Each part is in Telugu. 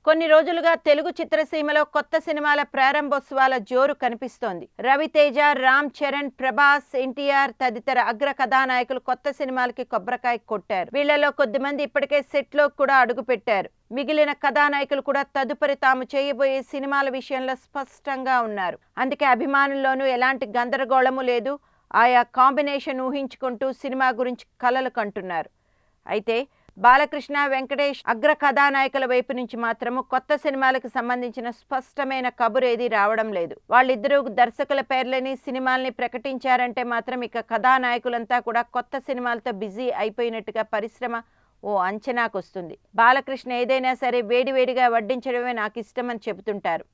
కొన్ని రోజులుగా తెలుగు చిత్రసీమలో కొత్త సినిమాల ప్రారంభోత్సవాల జోరు కనిపిస్తోంది. రవితేజ, రామ్ చరణ్, ప్రభాస్, ఎన్టీఆర్ తదితర అగ్ర కథానాయకులు కొత్త సినిమాలకి కొబ్బరికాయ కొట్టారు. వీళ్లలో కొద్దిమంది ఇప్పటికే సెట్లో కూడా అడుగుపెట్టారు. మిగిలిన కథానాయకులు కూడా తదుపరి తాము చేయబోయే సినిమాల విషయంలో స్పష్టంగా ఉన్నారు. అందుకే అభిమానుల్లోనూ ఎలాంటి గందరగోళము లేదు. ఆయా కాంబినేషన్ ఊహించుకుంటూ సినిమా గురించి కలలు కంటున్నారు. అయితే బాలకృష్ణ, వెంకటేష్ అగ్ర కథానాయకుల వైపు నుంచి మాత్రము కొత్త సినిమాలకు సంబంధించిన స్పష్టమైన కబురేది రావడం లేదు. వాళ్ళిద్దరూ దర్శకుల పేర్లని, సినిమాల్ని ప్రకటించారంటే మాత్రం ఇక కథానాయకులంతా కూడా కొత్త సినిమాలతో బిజీ అయిపోయినట్టుగా పరిశ్రమ ఓ అంచనాకొస్తుంది. బాలకృష్ణ ఏదైనా సరే వేడివేడిగా వడ్డించడమే నాకు ఇష్టమని చెబుతుంటారు.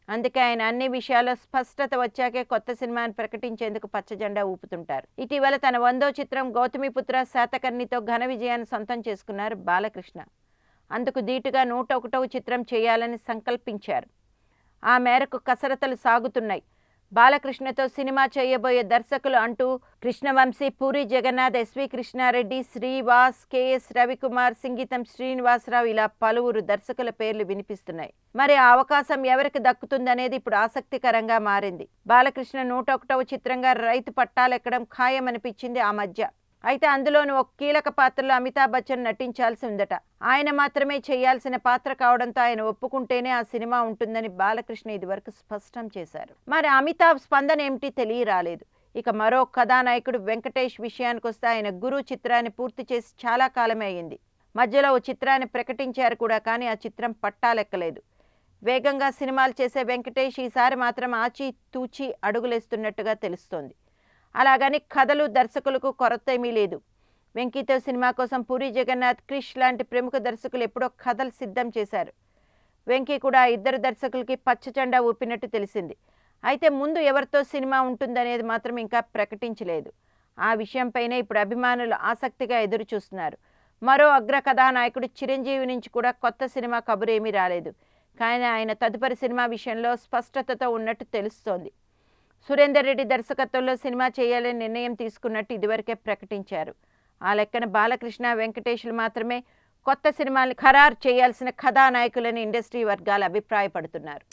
అందుకే ఆయన అన్ని విషయాల్లో స్పష్టత వచ్చాకే కొత్త సినిమాను ప్రకటించేందుకు పచ్చజెండా ఊపుతుంటారు. ఇటీవల తన 100వ చిత్రం గౌతమిపుత్ర శాతకర్ణితో ఘన విజయాన్ని సొంతం చేసుకున్నారు బాలకృష్ణ. అందుకు దీటుగా 101వ చిత్రం చేయాలని సంకల్పించారు. ఆ మేరకు కసరత్తులు సాగుతున్నాయి. బాలకృష్ణతో సినిమా చేయబోయే దర్శకులు అంటూ కృష్ణవంశీ, పూరి జగన్నాథ్, ఎస్వి కృష్ణారెడ్డి, శ్రీవాస్, కెఎస్ రవికుమార్, సింగీతం శ్రీనివాసరావు ఇలా పలువురు దర్శకుల పేర్లు వినిపిస్తున్నాయి. మరి ఆ అవకాశం ఎవరికి దక్కుతుందనేది ఇప్పుడు ఆసక్తికరంగా మారింది. బాలకృష్ణ 101వ చిత్రంగా రైతు పట్టాలెక్కడం ఖాయమనిపించింది ఆ మధ్య. అయితే అందులోనూ ఒక కీలక పాత్రలో అమితాబ్ బచ్చన్ నటించాల్సి ఉందట. ఆయన మాత్రమే చేయాల్సిన పాత్ర కావడంతో ఆయన ఒప్పుకుంటేనే ఆ సినిమా ఉంటుందని బాలకృష్ణ ఇదివరకు స్పష్టం చేశారు. మరి అమితాబ్ స్పందన ఏమిటి తెలియరాలేదు. ఇక మరో కథానాయకుడు వెంకటేష్ విషయానికొస్తే ఆయన గురు చిత్రాన్ని పూర్తి చేసి చాలా కాలమే అయింది. మధ్యలో ఓ చిత్రాన్ని ప్రకటించారు కూడా, కానీ ఆ చిత్రం పట్టాలెక్కలేదు. వేగంగా సినిమాలు చేసే వెంకటేష్ ఈసారి మాత్రం ఆచితూచి అడుగులేస్తున్నట్టుగా తెలుస్తోంది. అలాగని కథలు, దర్శకులకు కొరత ఏమీ లేదు. వెంకీతో సినిమా కోసం పూరి జగన్నాథ్, క్రిష్ లాంటి ప్రముఖ దర్శకులు ఎప్పుడో కథలు సిద్ధం చేశారు. వెంకీ కూడా ఇద్దరు దర్శకులకి పచ్చజెండా ఊపినట్టు తెలిసింది. అయితే ముందు ఎవరితో సినిమా ఉంటుందనేది మాత్రం ఇంకా ప్రకటించలేదు. ఆ విషయంపైనే ఇప్పుడు అభిమానులు ఆసక్తిగా ఎదురు చూస్తున్నారు. మరో అగ్ర కథానాయకుడు చిరంజీవి నుంచి కూడా కొత్త సినిమా కబురేమీ రాలేదు. కానీ ఆయన తదుపరి సినిమా విషయంలో స్పష్టతతో ఉన్నట్టు తెలుస్తోంది. సురేందర్ రెడ్డి దర్శకత్వంలో సినిమా చేయాలని నిర్ణయం తీసుకున్నట్టు ఇదివరకే ప్రకటించారు. ఆ లెక్కన బాలకృష్ణ, వెంకటేష్లు మాత్రమే కొత్త సినిమాల్ని ఖరారు చేయాల్సిన కథానాయకులని ఇండస్ట్రీ వర్గాలు అభిప్రాయపడుతున్నారు.